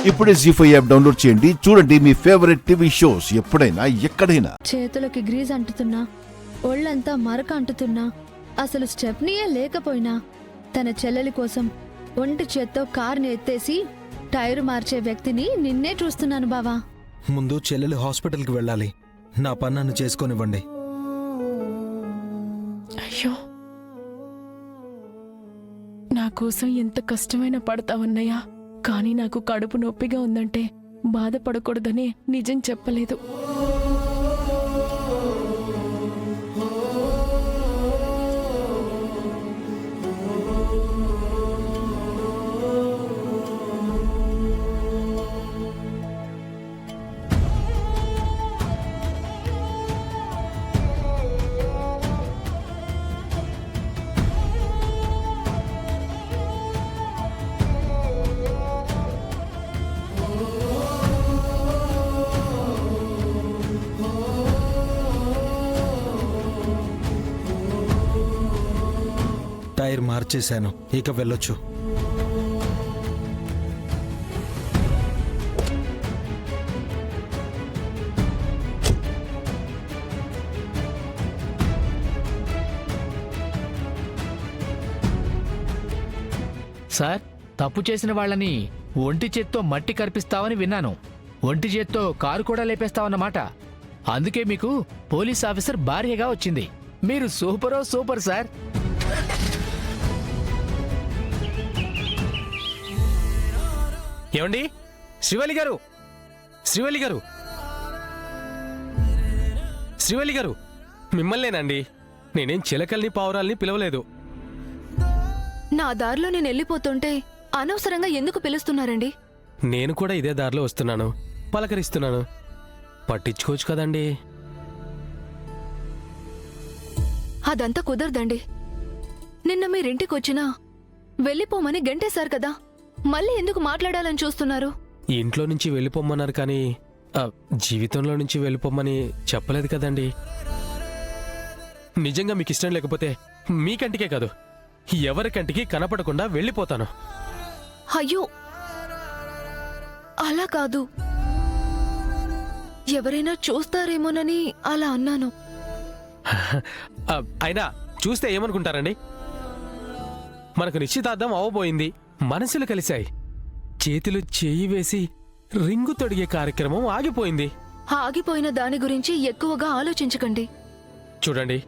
ఇప్పుడే జీ5 app download చేయండి. చూడండి మీ ఫేవరెట్ టీవీ షోస్ ఎప్పుడైనా ఎక్కడైనా. చేతులకి గ్రీజ్ అంటుతున్నా, ఒళ్ళంతా మరక అంటుతున్నా, అసలు స్టెప్నీయే లేకపోయినా తన చెల్లెలి కోసం ఒంటి చేత్తో కార్ని ఎత్తేసి టైరు మార్చే వ్యక్తిని నిన్నే చూస్తున్నాను బావా. ముందు చెల్లెలు హాస్పిటల్కి వెళ్ళాలి. నా పని నన్ను చేసుకోనివ్వండి. అయ్యో, నా కోసం ఎంత కష్టమైనా పడతావన్నయ్యా. కానీ నాకు కడుపు నొప్పిగా ఉందంటే బాధపడకూడదని నిజం చెప్పలేదు. టైర్ మార్చేశాను, ఇక వెళ్ళొచ్చు. సార్, తప్పు చేసిన వాళ్ళని ఒంటి చేత్తో మట్టి కరిపిస్తావని విన్నాను. ఒంటి చేత్తో కారు కూడా లేపేస్తావన్నమాట. అందుకే మీకు పోలీస్ ఆఫీసర్ భార్యగా వచ్చింది. మీరు సూపర్ సార్. ఏమండి, శ్రీవల్లి గారు, శ్రీవల్లి గారు, శ్రీవల్లి గారు, మిమ్మల్నేనండి. నేనేం చిలకల్ని పావురాల్ని పిలవలేదు. నా దారిలో నేను వెళ్ళిపోతుంటే అనవసరంగా ఎందుకు పిలుస్తున్నారండి? నేను కూడా ఇదే దారిలో వస్తున్నాను, పలకరిస్తున్నాను. పట్టించుకోవచ్చు కదండి. అదంతా కుదరదండి. నిన్న మీరింటికొచ్చినా వెళ్ళిపోమని గంటేశారు కదా, మళ్ళీ ఎందుకు మాట్లాడాలని చూస్తున్నారు? ఇంట్లో నుంచి వెళ్ళిపోమ్మన్నారు కానీ జీవితంలో నుంచి వెళ్ళిపోమ్మని చెప్పలేదు కదండి. నిజంగా మీకు ఇష్టం లేకపోతే మీ కంటికే కాదు, ఎవరి కంటికి కనపడకుండా వెళ్ళిపోతాను. అయ్యో, అలా కాదు. ఎవరైనా చూస్తారేమోనని అలా అన్నాను. అయినా చూస్తే ఏమనుకుంటారండి? మనకు నిశ్చితార్థం అవ్వబోయింది, మనసులు కలిశాయి, చేతులు చేయి వేసి రింగు తొడిగే కార్యక్రమం ఆగిపోయింది. ఆగిపోయిన దాని గురించి ఎక్కువగా ఆలోచించకండి. చూడండి,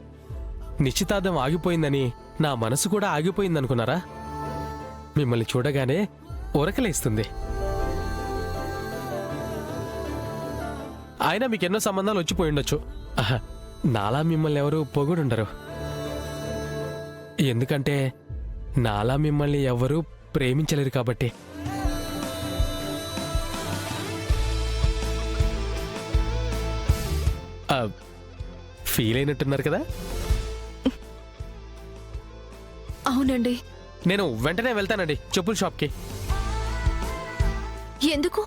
నిశ్చితార్థం ఆగిపోయిందని నా మనసు కూడా ఆగిపోయిందనుకున్నారా? మిమ్మల్ని చూడగానే ఉరకలేస్తుంది. అయినా మీకెన్నో సంబంధాలు వచ్చిపోయి ఉండొచ్చు. నాలా మిమ్మల్ని ఎవరు పొగుడుండరు. ఎందుకంటే నాలా మిమ్మల్ని ఎవరూ ప్రేమించలేరు కాబట్టి. ఫీల్ అయినట్టున్నారు కదా? అవునండి. నేను వెంటనే వెళ్తానండి చెప్పుల షాప్కి. ఎందుకు?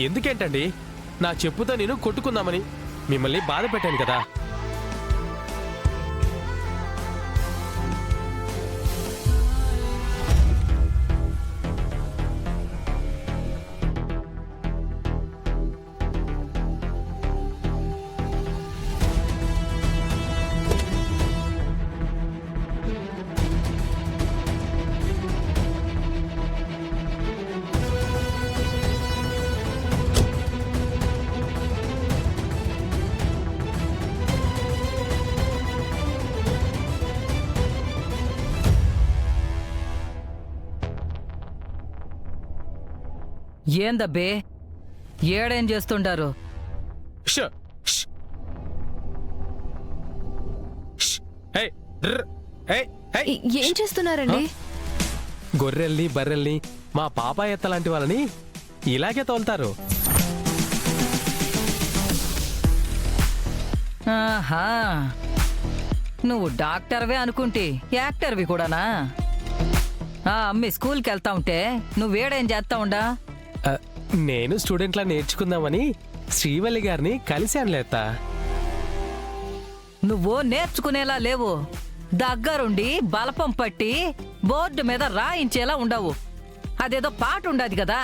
ఎందుకేంటండి, నా చెప్పుతో నేను కొట్టుకుందామని. మిమ్మల్ని బాధ పెట్టాను కదా. ఏందబ్బే, ఏడేం చేస్తుంటారు? ఏం చేస్తున్నారండి? గొర్రెల్ని బర్రెల్ని మా పాప ఎత్తలాంటి వాళ్ళని ఇలాగే తోలుతారు. ఆహా, నువ్వు డాక్టర్వే అనుకుంటే యాక్టర్వి కూడానా? అమ్మి స్కూల్కి వెళ్తా ఉంటే నువ్వేడేం చేస్తా ఉండా? నేను స్టూడెంట్లా నేర్చుకుందామని శ్రీవల్లి గారిని కలిశానులేత. నువ్వు నేర్చుకునేలా లేవు, దగ్గరుండి బలపం పట్టి బోర్డు మీద రాయించేలా ఉండవు. అదేదో పాట ఉండదు కదా,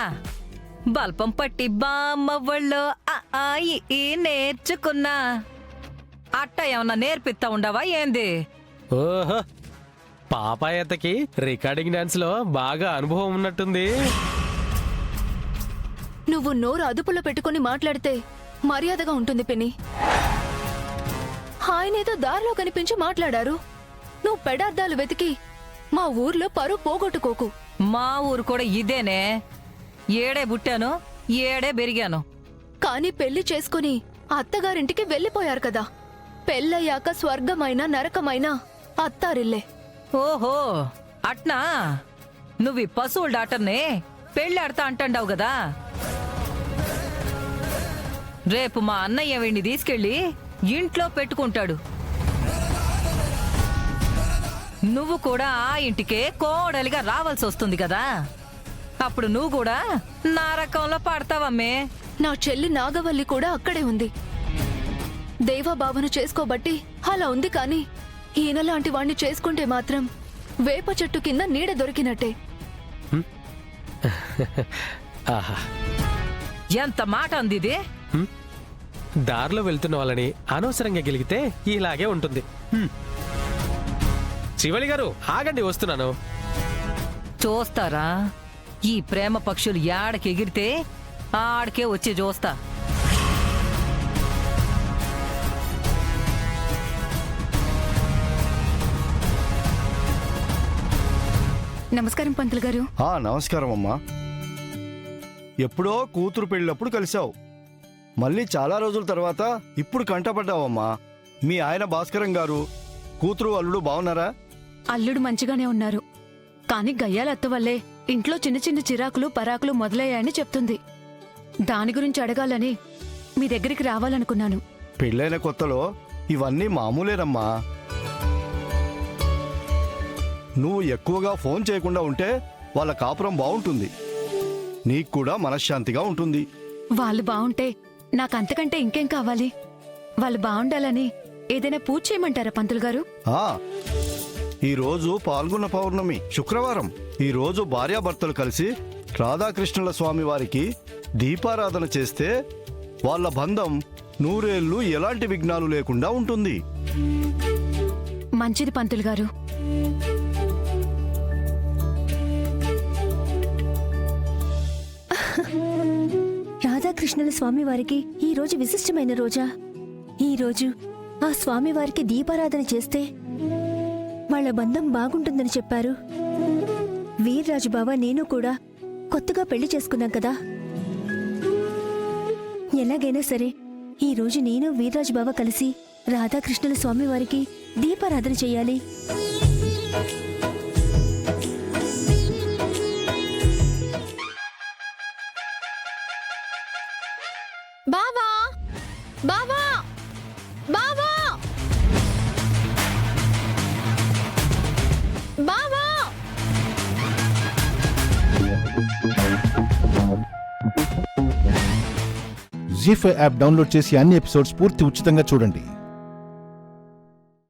బల్పం పట్టి బామ్మ ఒళ్ళో ఆ ఆ ఈ ఈ నేర్చుకున్నా. అట్ట ఏమన్నా నేర్పిస్తా ఉండవా ఏంది? ఓహో, పాపాయతకి రికార్డింగ్ డాన్స్ లో బాగా అనుభవం ఉన్నట్టుంది. నువ్వు నోరు అదుపులో పెట్టుకుని మాట్లాడితే మర్యాదగా ఉంటుంది పిన్ని. ఆయనేదో దారిలో కనిపించి మాట్లాడారు. నువ్వు పెడార్థాలు వెతికి మా ఊర్లో పరువు పోగొట్టుకోకు. మా ఊరు కూడా ఇదేనే. ఏడే పుట్టాను, ఏడే పెరిగాను. కానీ పెళ్లి చేసుకుని అత్తగారింటికి వెళ్ళిపోయారు కదా. పెళ్ళయ్యాక స్వర్గమైన నరకమైన అత్తారిల్లే. ఓహో అట్నా? నువ్వు ఈ పశువుల డాక్టర్ని పెళ్ళాడతా అంటాండావు కదా. రేపు మా అన్నయ్య వీడిని తీసుకెళ్ళి ఇంట్లో పెట్టుకుంటాడు. నువ్వు కూడా ఆ ఇంటికే కోడలిగా రావాల్సి వస్తుంది కదా. అప్పుడు నువ్వు కూడా నా రకంలో పడతావమ్మే. నా చెల్లి నాగవల్లి కూడా అక్కడే ఉంది. దేవాబావను చేసుకోబట్టి అలా ఉంది. కాని ఈయనలాంటి వాణ్ణి చేసుకుంటే మాత్రం వేప చెట్టు కింద నీడ దొరికినట్టే. ఆహా, ఎంత మాట అంది ఇది? దారిలో వెళ్తున్న వాళ్ళని అనవసరంగా గెలిగితే ఇలాగే ఉంటుంది. శివలి గారు ఆగండి, వస్తున్నాను. చూస్తారా? ఈ ప్రేమ పక్షులు యాడకి ఎగిరితే ఆడకే వచ్చి చూస్తా. నమస్కారం పంతులు గారు. నమస్కారం అమ్మా. ఎప్పుడో కూతురు పెళ్ళినప్పుడు కలిశావు. మళ్ళీ చాలా రోజుల తర్వాత ఇప్పుడు కంటపడ్డావమ్మా. మీ ఆయన భాస్కరం గారు, కూతురు అల్లుడు బాగున్నారా? అల్లుడు మంచిగానే ఉన్నారు. కాని గయ్యాల అత్త వల్లే ఇంట్లో చిన్న చిన్న చిరాకులు పరాకులు మొదలయ్యాయని చెప్తుంది. దాని గురించి అడగాలని మీ దగ్గరికి రావాలనుకున్నాను. పెళ్ళైన కొత్తలో ఇవన్నీ మామూలేనమ్మా. నువ్వు ఎక్కువగా ఫోన్ చేయకుండా ఉంటే వాళ్ళ కాపురం బాగుంటుంది. నీకు కూడా మనశ్శాంతిగా ఉంటుంది. వాళ్ళు బావుంటే నాకంతకంటే ఇంకేం కావాలి? వాళ్ళు బావుండాలని ఏదైనా పూజ చేయమంటారా పంతులు గారు? ఈరోజు పాల్గొన్న పౌర్ణమి శుక్రవారం. ఈరోజు భార్యాభర్తలు కలిసి రాధాకృష్ణుల స్వామి వారికి దీపారాధన చేస్తే వాళ్ళ బంధం నూరేళ్లు ఎలాంటి విఘ్నాలు లేకుండా ఉంటుంది. మంచిది పంతులు గారు. రాధాకృష్ణుల స్వామివారికి ఈ రోజు విశిష్టమైన రోజా? ఈ రోజు ఆ స్వామివారికి దీపారాధన చేస్తే వాళ్ళ బంధం బాగుంటుందని చెప్పారు. వీర్రాజు బావ నేను కూడా కొత్తగా పెళ్లి చేసుకున్నాం కదా. ఎలాగైనా సరే ఈ రోజు నేను వీర్రాజు బావ కలిసి రాధాకృష్ణుల స్వామివారికి దీపారాధన చెయ్యాలి. బావా బావా బావా బావా! జీ5 యాప్ డౌన్లోడ్ చేసి అన్ని ఎపిసోడ్స్ పూర్తి ఉచితంగా చూడండి.